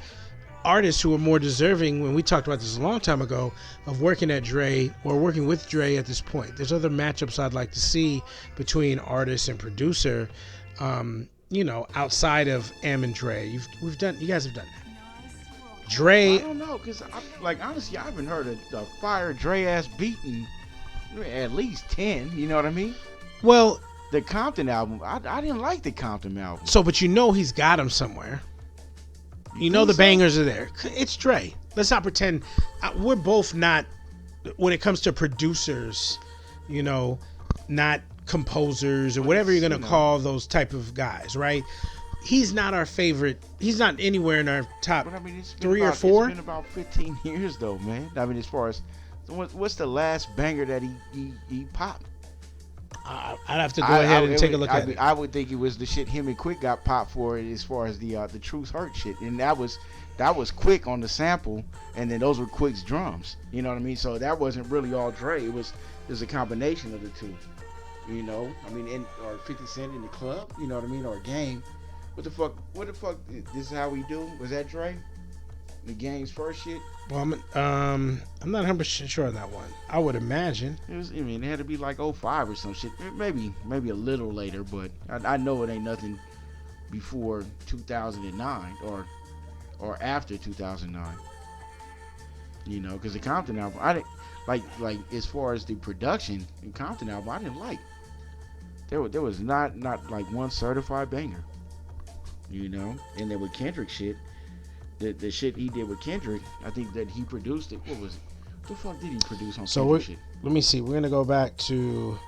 artists who are more deserving, when we talked about this a long time ago, of working at Dre or working with Dre at this point. There's other matchups I'd like to see between artist and producer, you know, outside of M and Dre. You guys have done that. Dre, I don't know, because honestly, I haven't heard a fire Dre ass beat in at least 10. You know what I mean? Well, the Compton album, I didn't like the Compton album. So, but you know he's got them somewhere. You know the bangers are there. It's Dre. Let's not pretend. We're both not, when it comes to producers, you know, not composers or whatever you're going to call those type of guys, right? He's not our favorite. He's not anywhere in our top 3 or 4. It's been about 15 years though, man. I mean, as far as, what's the last banger that he popped? I'd have to go ahead and take a look at it. I would think it was the shit him and Quick got popped for, as far as the Truth Hurt shit, and that was Quick on the sample, and then those were Quick's drums. You know what I mean? So that wasn't really all Dre. It was a combination of the two. You know, I mean, or 50 Cent in the club. You know what I mean? Or a Game. What the fuck? This is how we do? Was that Dre? The Game's first shit? Well, I'm not 100% sure on that one. I would imagine. It had to be like 05 or some shit. Maybe a little later, but I know it ain't nothing before 2009 or after 2009. You know, because the Compton album, I didn't like as far as the production in Compton album, I didn't like. There was not like one certified banger. You know, and then with Kendrick shit. The shit he did with Kendrick, I think that he produced it. What was it? What the fuck did he produce on Kendrick shit? Let me see. We're going to go back to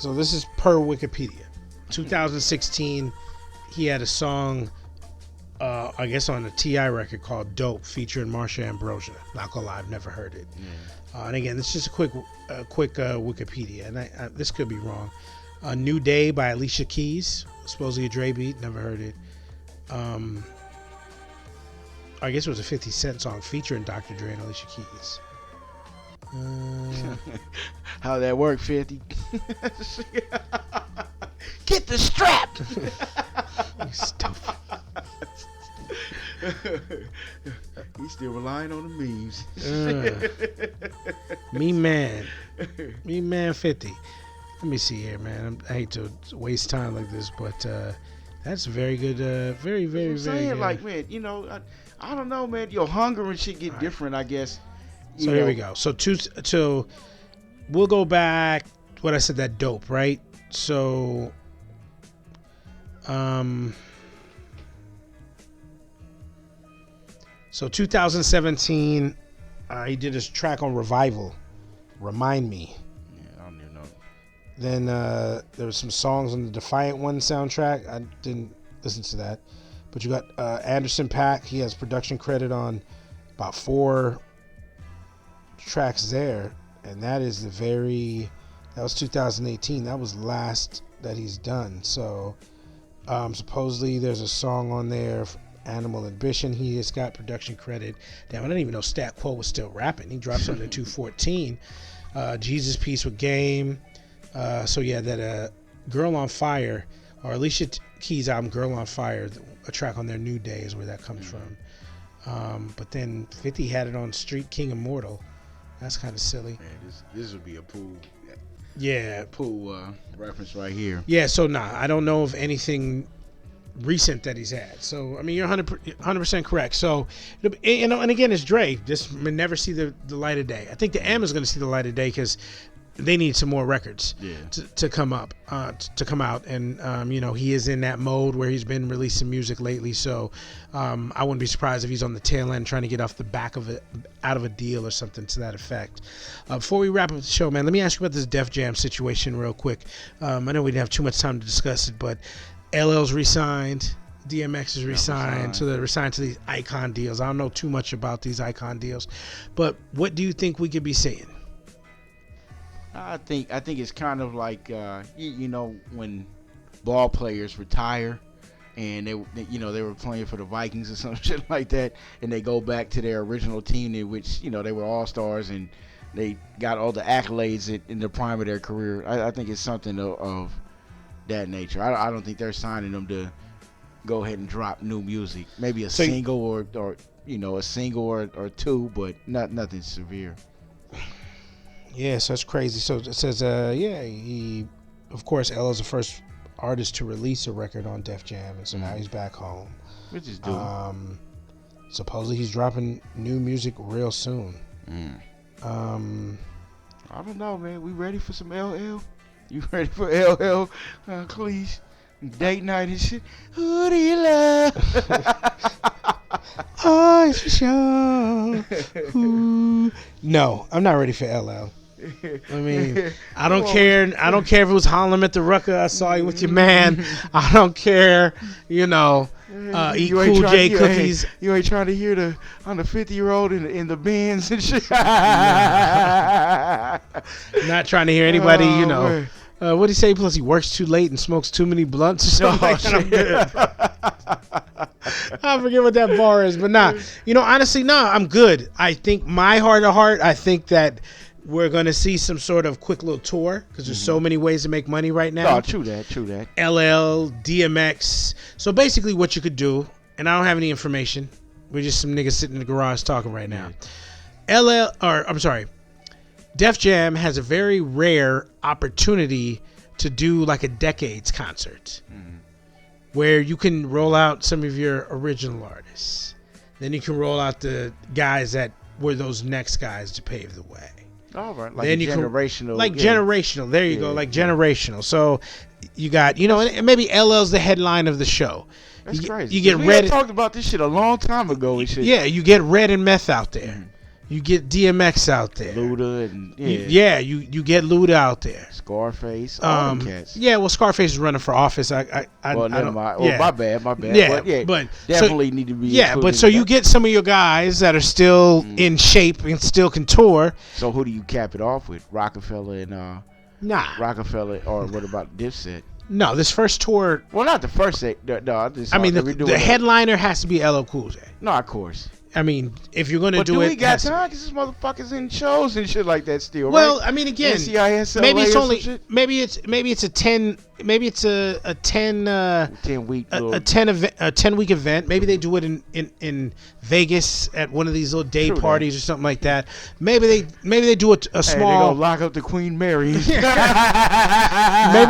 So this is per Wikipedia. 2016, he had a song, I guess on a T.I. record called Dope featuring Marsha Ambrosia. Not gonna lie, I've never heard it. And again, this is just a quick Wikipedia, and this could be wrong. New Day by Alicia Keys, supposedly a Dre beat, never heard it. I guess it was a 50 Cent song featuring Dr. Dre and Alicia Keys. How that work, 50? Get the strap! You stupid. He's still relying on the memes. Me man 50. Let me see here, man. I hate to waste time like this, but that's very good. Very good. Like, man, you know, I don't know, man. Your hunger and shit get different, I guess. So here we go. So we'll go back. What I said, that Dope, right? So, so 2017, he did his track on Revival, Remind Me. Yeah, I don't even know. Then there were some songs on the Defiant One soundtrack. I didn't listen to that. But you got Anderson .Paak. He has production credit on about 4 tracks there. And that was 2018. That was last that he's done. So supposedly there's a song on there, Animal Ambition. He has got production credit. Damn, I didn't even know Stat Quo was still rapping. He dropped something in 214. Jesus Piece with Game. So yeah, that Girl on Fire, or Alicia Keys' album Girl on Fire, a track on their New Day is where that comes from. But then 50 had it on Street King Immortal. That's kind of silly. Man, this would be a pool. Yeah, pool reference right here. Yeah, so I don't know of anything recent that he's had. So I mean, you're 100% correct. So you know, and again, it's Dre. This may never see the light of day. I think the M is going to see the light of day because they need some more records to come out, and you know, he is in that mode where he's been releasing music lately. So I wouldn't be surprised if he's on the tail end trying to get off the back of it, out of a deal or something to that effect. Before we wrap up the show, man, let me ask you about this Def Jam situation real quick. I know we didn't have too much time to discuss it, but LL's re-signed, DMX is re-signed, so they're re-signed to these icon deals. I don't know too much about these icon deals, but what do you think we could be seeing? I think it's kind of like you know, when ball players retire and they were playing for the Vikings or some shit like that, and they go back to their original team in which, you know, they were all stars and they got all the accolades in the prime of their career. I think it's something of that nature. I don't think they're signing them to go ahead and drop new music. Maybe a single or you know, a single or two, but nothing severe. Yeah, so that's crazy. So it says, he, of course, LL is the first artist to release a record on Def Jam, and so now he's back home. Which is dope. Supposedly he's dropping new music real soon. I don't know, man. We ready for some LL? You ready for LL? Please. Date night and shit. Who do you love? Oh, it's for sure. No, I'm not ready for LL. I mean, I don't care. I don't care if it was Harlem at the Rucker. I saw you with your man. I don't care. You know, eat Cool J cookies. You ain't trying to hear the 50-year-old in the Benz and shit. Not trying to hear anybody. You know, what do you say? Plus, he works too late and smokes too many blunts or something. Like that. I'm good. I forget what that bar is, but you know, honestly, I'm good. I think my heart of heart, I think that we're going to see some sort of quick little tour because there's so many ways to make money right now. Oh, true that. LL, DMX. So basically what you could do, and I don't have any information. We're just some niggas sitting in the garage talking right now. Def Jam has a very rare opportunity to do like a decades concert where you can roll out some of your original artists. Then you can roll out the guys that were those next guys to pave the way. All right, like then generational. Generational. There you go, like generational. So you got, you know, and maybe LL's the headline of the show. That's crazy. You get we Red. Talked about this shit a long time ago and shit. Yeah, you get Red and Meth out there. You get DMX out there. Luda and you get Luda out there. Scarface, all them cats. Yeah, well, Scarface is running for office. Well, never mind. Well, my bad. Yeah, but definitely need to be. Yeah, but so you get some of your guys that are still in shape and still can tour. So who do you cap it off with? Rockefeller and Rockefeller, or what about Dipset? No, this first tour. Well, not the first set. No, the headliner has to be LL Cool J. No, of course. I mean, if you're gonna do it, we got time? Because this motherfuckers in shows and shit like that still. Well, right? I mean, again, NCIS, maybe it's only maybe it's a 10 week event. Maybe they do it in Vegas at one of these little day parties or something like that. Maybe they do a small. They gonna lock up the Queen Mary. Maybe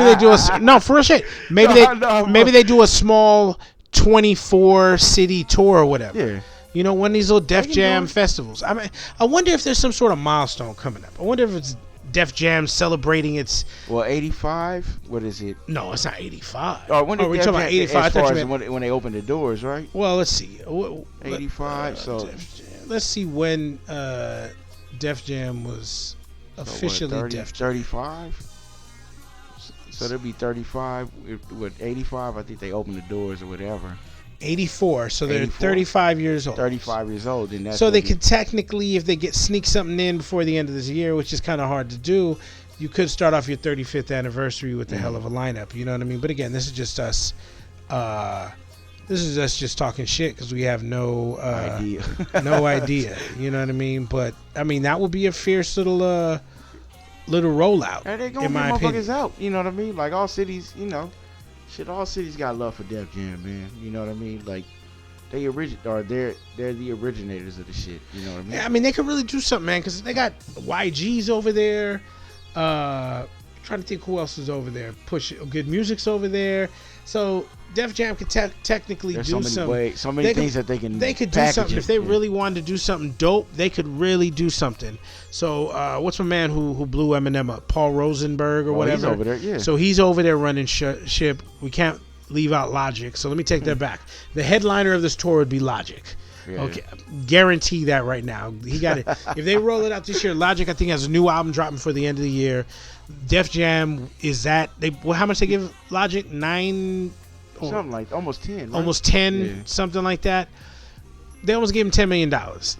they do for real shit. Maybe they do a small 24 city tour or whatever. Yeah. You know, one of these little Def Jam festivals. I mean, I wonder if there's some sort of milestone coming up. I wonder if it's Def Jam celebrating its... Well, 85? What is it? No, it's not 85. Oh, when we talking about 85? As far as when they open the doors, right? Well, let's see. 85, so... Let's see when Def Jam was officially Def Jam. 35? So there'll be 35. With 85, I think they open the doors or whatever. 84, so they're 35 years old. 35 years old, and that's so they could technically, if they sneak something in before the end of this year, which is kind of hard to do, you could start off your 35th anniversary with a hell of a lineup. You know what I mean? But again, this is just us. This is us just talking shit because we have no idea. No idea. You know what I mean? But I mean that would be a fierce little rollout. And they're gonna get motherfuckers out. You know what I mean? Like all cities, you know. Shit, all cities got love for Def Jam, man. You know what I mean? Like, they're the originators of the shit. You know what I mean? Yeah, I mean, they could really do something, man, because they got YG's over there. Trying to think who else is over there. Good Music's over there. So Def Jam could technically do something. So many things that they can. They could do something if they really wanted to do something dope. They could really do something. So what's my man who blew Eminem up? Paul Rosenberg or whatever. He's over there, yeah. So he's over there running ship. We can't leave out Logic. So let me take that back. The headliner of this tour would be Logic. Yeah. Okay, guarantee that right now. He got it. If they roll it out this year, Logic I think has a new album dropping for the end of the year. Def Jam is that how much they give Logic? 9. Something like almost 10. Right? Almost 10, something like that. They almost gave him $10 million.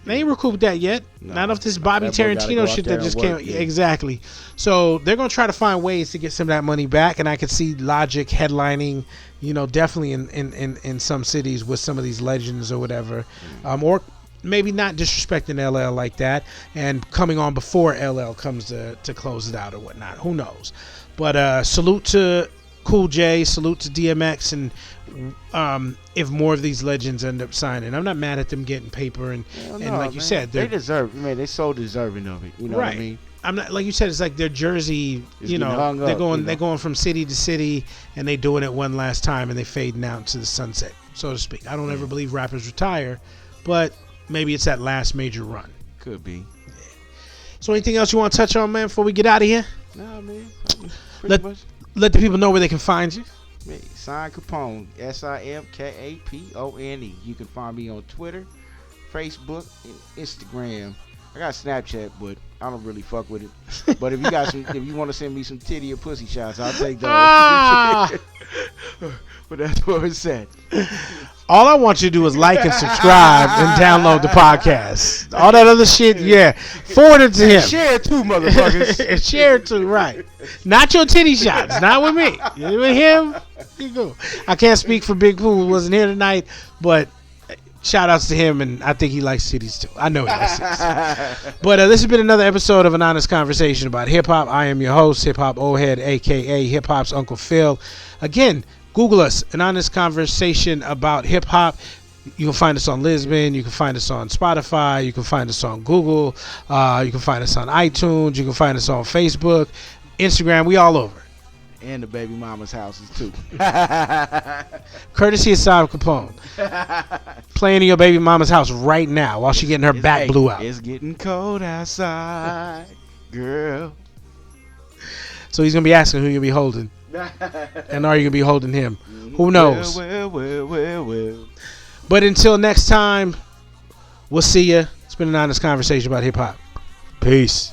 They ain't recouped that yet. Not off this Bobby Tarantino shit that just came. Yeah. Exactly. So they're gonna try to find ways to get some of that money back, and I could see Logic headlining. You know, definitely in some cities with some of these legends or whatever, or maybe not disrespecting LL like that and coming on before LL comes to close it out or whatnot. Who knows? But salute to Cool J, salute to DMX, and if more of these legends end up signing, I'm not mad at them getting paper and like you said, they deserve. Man, they're so deserving of it. You know what I mean? I'm not like you said. It's like their jersey. You know, they're going from city to city, and they doing it one last time, and they fading out into the sunset, so to speak. I don't ever believe rappers retire, but maybe it's that last major run. Could be. Yeah. So anything else you want to touch on, man, before we get out of here? Nah, man. Let the people know where they can find you. Me, Sim Kapone, SIMKAPONE. You can find me on Twitter, Facebook, and Instagram. I got Snapchat, but I don't really fuck with it. But if you want to send me some titty or pussy shots, I'll take those. But that's what it said. All I want you to do is like and subscribe and download the podcast. All that other shit, yeah. Forward it to him. Share it too, motherfuckers. And share it too, right. Not your titty shots. Not with me. With him, you go. I can't speak for Big Pooh, who wasn't here tonight, but shout outs to him, and I think he likes titties too. I know he likes titties. But this has been another episode of An Honest Conversation about hip hop. I am your host, Hip Hop O-Head, a.k.a. Hip Hop's Uncle Phil. Again, Google us, An Honest Conversation about hip hop. You can find us on Lisbon. You can find us on Spotify. You can find us on Google. You can find us on iTunes. You can find us on Facebook, Instagram. We all over. And the baby mama's houses too. Courtesy of Sim Kapone. Playing in your baby mama's house right now while she getting her back blew out. It's getting cold outside, girl. So he's going to be asking who you'll be holding. And are you going to be holding him? Who knows? Well. But until next time, we'll see you. It's been an honest conversation about hip hop. Peace.